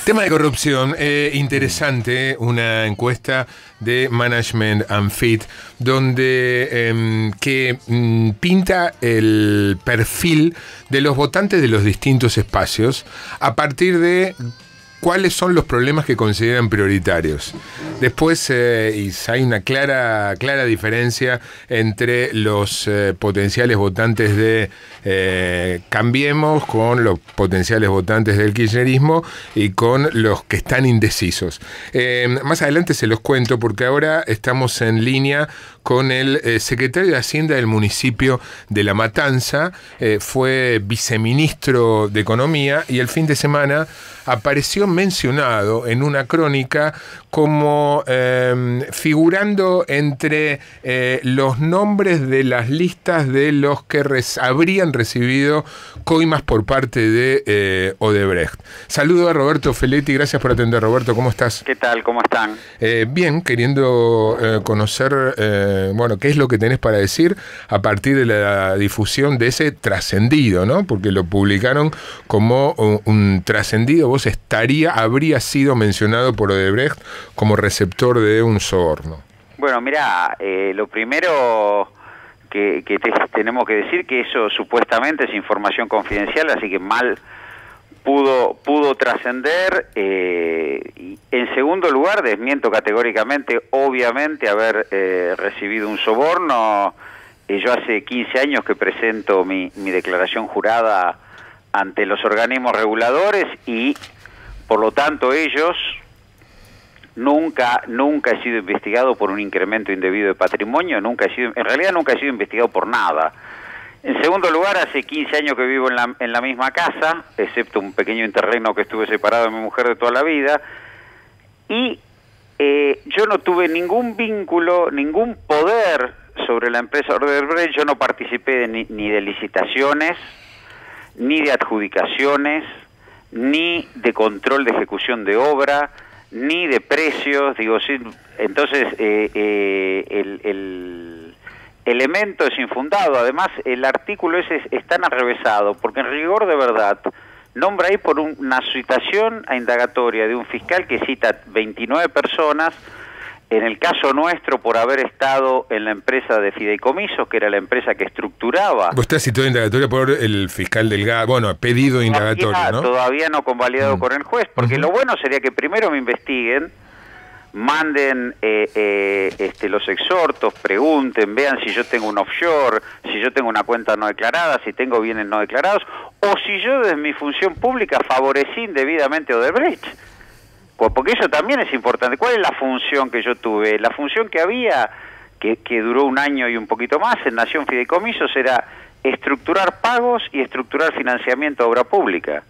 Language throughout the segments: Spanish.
Tema de corrupción, interesante, una encuesta de Management and Fit, donde pinta el perfil de los votantes de los distintos espacios a partir de cuáles son los problemas que consideran prioritarios. Después hay una clara diferencia entre los potenciales votantes de Cambiemos con los potenciales votantes del kirchnerismo y con los que están indecisos. Más adelante se los cuento porque ahora estamos en línea con el secretario de Hacienda del municipio de La Matanza, fue viceministro de Economía y el fin de semana apareció mencionado en una crónica como figurando entre los nombres de las listas de los que habrían recibido coimas por parte de Odebrecht. Saludo a Roberto Feletti, gracias por atender. Roberto, ¿cómo estás? ¿Qué tal? ¿Cómo están? Bien, queriendo conocer qué es lo que tenés para decir a partir de la difusión de ese trascendido, ¿no? Porque lo publicaron como un trascendido. Vos habría sido mencionado por Odebrecht como receptor de un soborno. Bueno, mirá, lo primero que tenemos que decir que eso supuestamente es información confidencial, así que mal pudo trascender. Y en segundo lugar, desmiento categóricamente, obviamente, haber recibido un soborno. Yo hace 15 años que presento mi declaración jurada ante los organismos reguladores y por lo tanto ellos nunca he sido investigado por un incremento indebido de patrimonio, en realidad nunca he sido investigado por nada. En segundo lugar, hace 15 años que vivo en la misma casa, excepto un pequeño interregno que estuve separado de mi mujer de toda la vida, y yo no tuve ningún vínculo, ningún poder sobre la empresa Odebrecht. Yo no participé ni de licitaciones, ni de adjudicaciones, ni de control de ejecución de obra, ni de precios, digo, sí. Entonces el elemento es infundado. Además, el artículo ese es tan arrevesado, porque en rigor de verdad nombra ahí por una citación a indagatoria de un fiscal que cita 29 personas, en el caso nuestro por haber estado en la empresa de fideicomisos, que era la empresa que estructuraba. Vos estás citado indagatoria por el fiscal Delgado, bueno, pedido indagatorio, ¿no? Todavía no convalidado con el juez, porque lo bueno sería que primero me investiguen, manden los exhortos, pregunten, vean si yo tengo un offshore, si yo tengo una cuenta no declarada, si tengo bienes no declarados, o si yo desde mi función pública favorecí indebidamente a Odebrecht. Porque eso también es importante. ¿Cuál es la función que yo tuve? La función que había, que duró un año y un poquito más en Nación Fideicomisos, era estructurar pagos y estructurar financiamiento de obra pública.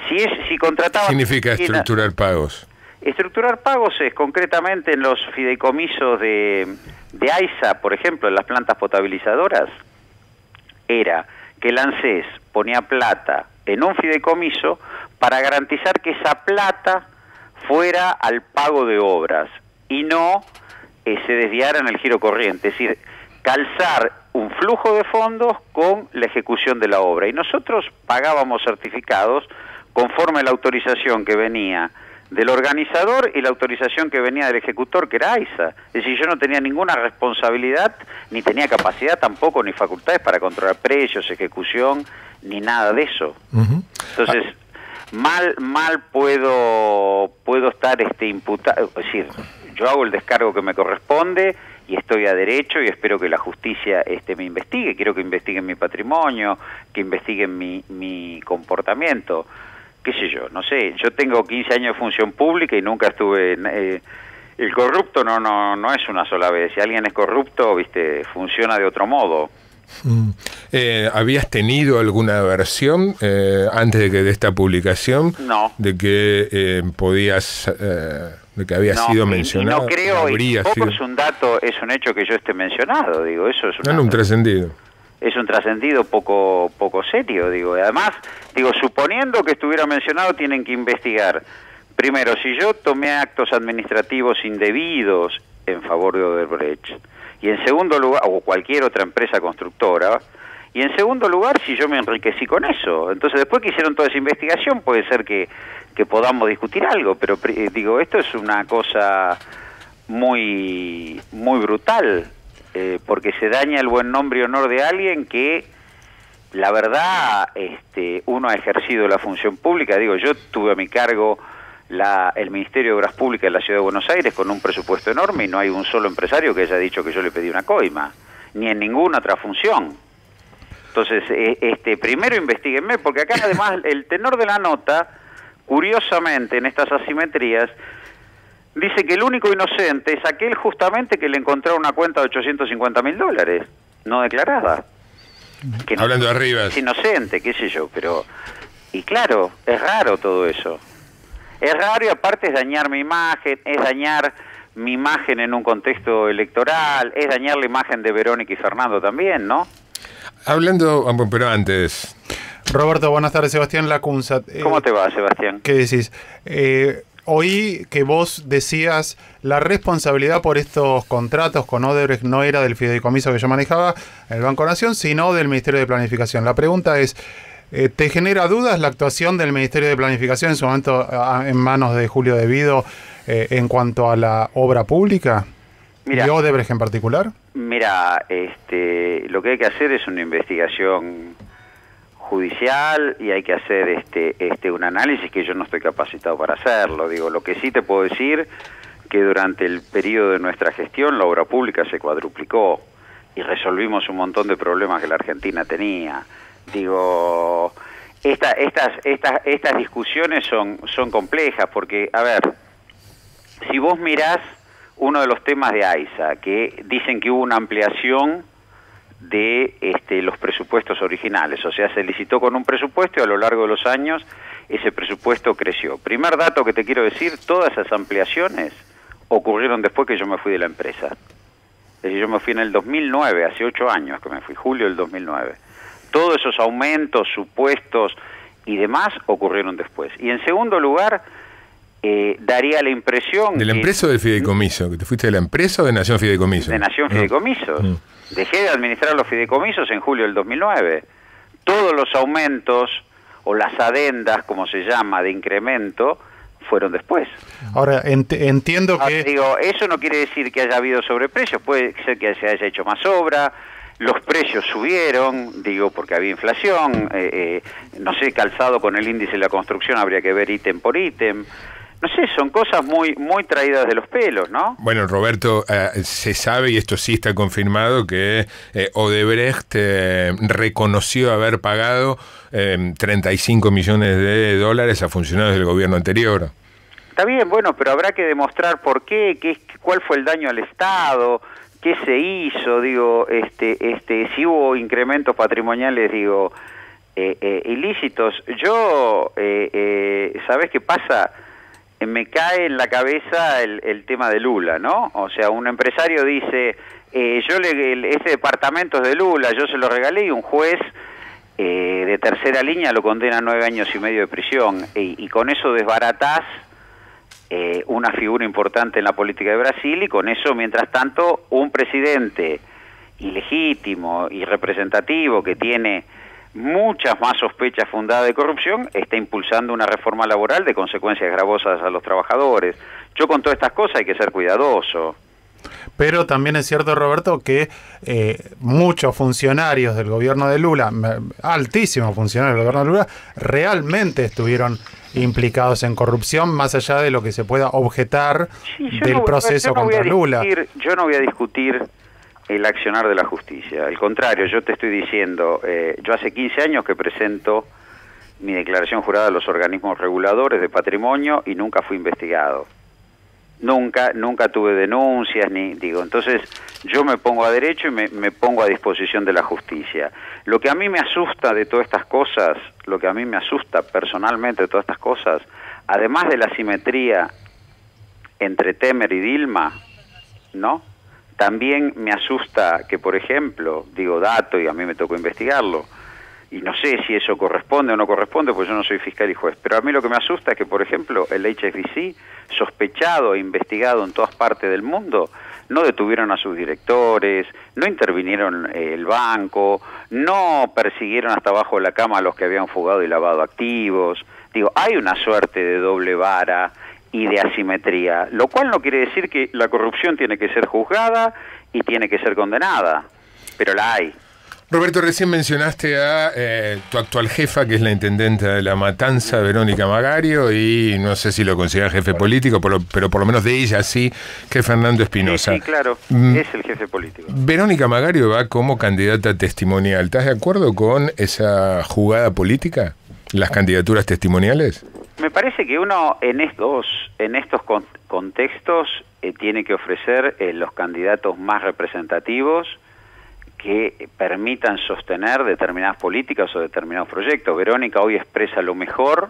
Si contrataba... ¿Qué significa estructurar pagos? Estructurar pagos es concretamente en los fideicomisos de AISA, por ejemplo, en las plantas potabilizadoras, era que el ANSES ponía plata en un fideicomiso para garantizar que esa plata fuera al pago de obras y no se desviara en el giro corriente, es decir, calzar un flujo de fondos con la ejecución de la obra. Y nosotros pagábamos certificados conforme a la autorización que venía del organizador y la autorización que venía del ejecutor, que era AISA. Es decir, yo no tenía ninguna responsabilidad, ni tenía capacidad tampoco, ni facultades para controlar precios, ejecución, ni nada de eso. Entonces... Mal puedo estar imputado, es decir, yo hago el descargo que me corresponde y estoy a derecho y espero que la justicia me investigue. Quiero que investiguen mi patrimonio, que investiguen mi comportamiento, qué sé yo, no sé. Yo tengo 15 años de función pública y nunca estuve el corrupto no es una sola vez. Si alguien es corrupto, funciona de otro modo. ¿Habías tenido alguna versión antes de esta publicación? No. De que podías, de que había sido mencionado. No creo, y tampoco es un dato, es un hecho que yo esté mencionado, digo, eso es un trascendido. Es un trascendido poco serio, digo. Además, suponiendo que estuviera mencionado, tienen que investigar. Primero, si yo tomé actos administrativos indebidos en favor de Odebrecht, y en segundo lugar, o cualquier otra empresa constructora, Y en segundo lugar, si yo me enriquecí con eso. Entonces, después que hicieron toda esa investigación, puede ser que podamos discutir algo, pero digo, esto es una cosa muy brutal, porque se daña el buen nombre y honor de alguien que, la verdad, uno ha ejercido la función pública. Digo, yo tuve a mi cargo el Ministerio de Obras Públicas de la Ciudad de Buenos Aires con un presupuesto enorme y no hay un solo empresario que haya dicho que yo le pedí una coima, ni en ninguna otra función. Entonces, primero investíguenme, porque acá además el tenor de la nota, curiosamente, en estas asimetrías, dice que el único inocente es aquel justamente que le encontró una cuenta de $850.000, no declarada. Que hablando de arriba. Es inocente, qué sé yo, pero... Y claro, es raro todo eso. Es raro y aparte es dañar mi imagen, en un contexto electoral, es dañar la imagen de Verónica y Fernando también, ¿no? Hablando, pero antes... Roberto, buenas tardes. Sebastián Lacunza. ¿Cómo te va, Sebastián? ¿Qué decís? Oí que vos decías la responsabilidad por estos contratos con Odebrecht no era del fideicomiso que yo manejaba, el Banco Nación, sino del Ministerio de Planificación. La pregunta es, ¿te genera dudas la actuación del Ministerio de Planificación en su momento en manos de Julio De Vido en cuanto a la obra pública? Mira, ¿y Odebrecht en particular? Mira, lo que hay que hacer es una investigación judicial y hay que hacer un análisis que yo no estoy capacitado para hacerlo. Digo, lo que sí te puedo decir que durante el periodo de nuestra gestión la obra pública se cuadruplicó y resolvimos un montón de problemas que la Argentina tenía. Digo, estas discusiones son complejas porque, a ver, si vos mirás uno de los temas de AISA, que dicen que hubo una ampliación de los presupuestos originales, o sea, se licitó con un presupuesto y a lo largo de los años ese presupuesto creció. Primer dato que te quiero decir, todas esas ampliaciones ocurrieron después que yo me fui de la empresa. Es decir, yo me fui en el 2009, hace 8 años que me fui, julio del 2009. Todos esos aumentos, supuestos y demás ocurrieron después. Y en segundo lugar, daría la impresión... ¿De la empresa o del fideicomiso? ¿Que te fuiste de la empresa o de Nación Fideicomiso? De Nación Fideicomiso. Dejé de administrar los fideicomisos en julio del 2009. Todos los aumentos, o las adendas, como se llama, de incremento, fueron después. Ahora, entiendo que... Digo, eso no quiere decir que haya habido sobreprecios, puede ser que se haya hecho más obra, los precios subieron, digo, porque había inflación, no sé, calzado con el índice de la construcción, habría que ver ítem por ítem. No sé, son cosas muy traídas de los pelos, ¿no? Bueno, Roberto, se sabe, y esto sí está confirmado, que Odebrecht reconoció haber pagado $35 millones a funcionarios del gobierno anterior. Está bien, bueno, pero habrá que demostrar por qué, cuál fue el daño al Estado, qué se hizo, digo, si hubo incrementos patrimoniales, digo, ilícitos. Yo, ¿sabés qué pasa? Me cae en la cabeza el tema de Lula, ¿no? O sea, un empresario dice, ese departamento es de Lula, yo se lo regalé, y un juez de tercera línea lo condena a 9 años y medio de prisión, y con eso desbaratás una figura importante en la política de Brasil, y con eso, mientras tanto, un presidente ilegítimo y representativo que tiene muchas más sospechas fundadas de corrupción, está impulsando una reforma laboral de consecuencias gravosas a los trabajadores. Yo con todas estas cosas hay que ser cuidadoso. Pero también es cierto, Roberto, que muchos funcionarios del gobierno de Lula, altísimos funcionarios del gobierno de Lula, realmente estuvieron implicados en corrupción, más allá de lo que se pueda objetar del proceso contra Lula. Yo no voy a discutir el accionar de la justicia. Al contrario, yo te estoy diciendo, yo hace 15 años que presento mi declaración jurada a los organismos reguladores de patrimonio y nunca fui investigado. Nunca tuve denuncias, entonces yo me pongo a derecho y me pongo a disposición de la justicia. Lo que a mí me asusta de todas estas cosas, lo que a mí me asusta personalmente de todas estas cosas, además de la asimetría entre Temer y Dilma, ¿no? También me asusta que, por ejemplo, digo dato y a mí me tocó investigarlo, y no sé si eso corresponde o no corresponde, pues yo no soy fiscal y juez, pero a mí lo que me asusta es que, por ejemplo, el HSBC, sospechado e investigado en todas partes del mundo, no detuvieron a sus directores, no intervinieron el banco, no persiguieron hasta abajo de la cama a los que habían fugado y lavado activos. Digo, hay una suerte de doble vara y de asimetría, lo cual no quiere decir que la corrupción tiene que ser juzgada y tiene que ser condenada, pero la hay. Roberto, recién mencionaste a tu actual jefa, que es la intendenta de La Matanza, Verónica Magario, y no sé si lo consideras jefe político, pero por lo menos de ella sí, que es Fernando Espinosa. Sí, claro, es el jefe político. Verónica Magario va como candidata testimonial. ¿Estás de acuerdo con esa jugada política? ¿Las candidaturas testimoniales? Me parece que uno en estos contextos tiene que ofrecer los candidatos más representativos que permitan sostener determinadas políticas o determinados proyectos. Verónica hoy expresa lo mejor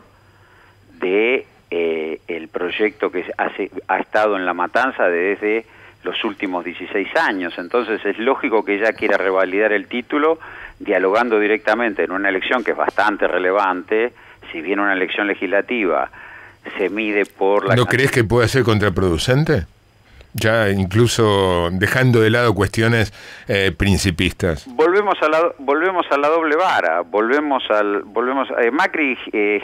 de el proyecto que ha estado en La Matanza desde los últimos 16 años. Entonces es lógico que ella quiera revalidar el título dialogando directamente en una elección que es bastante relevante. Si bien una elección legislativa se mide por la... ¿No crees que puede ser contraproducente? Ya incluso dejando de lado cuestiones principistas. Volvemos a la doble vara, Macri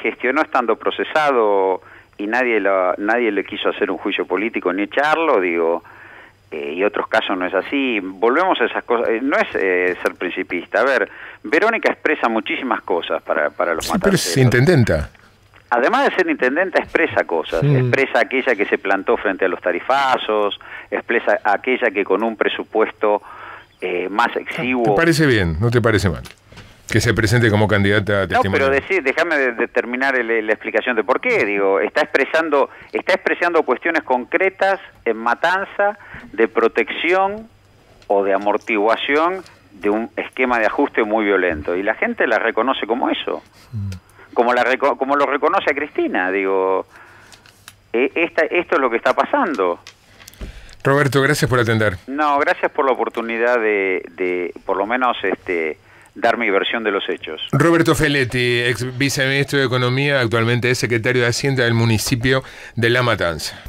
gestionó estando procesado y nadie le quiso hacer un juicio político ni echarlo, y otros casos no es así. Volvemos a esas cosas, no es ser principista. A ver, Verónica expresa muchísimas cosas para los matanceros. Pero es intendenta. Además de ser intendenta, expresa cosas. Expresa aquella que se plantó frente a los tarifazos, expresa aquella que con un presupuesto más exiguo... ¿Te parece bien? ¿No te parece mal? Que se presente como candidata a testimonial. No, pero déjame de terminar la explicación de por qué. Está expresando cuestiones concretas en Matanza de protección o de amortiguación de un esquema de ajuste muy violento. Y la gente la reconoce como eso. Como lo reconoce a Cristina, esto es lo que está pasando. Roberto, gracias por atender. No, gracias por la oportunidad de por lo menos dar mi versión de los hechos. Roberto Feletti, ex viceministro de Economía, actualmente es secretario de Hacienda del municipio de La Matanza.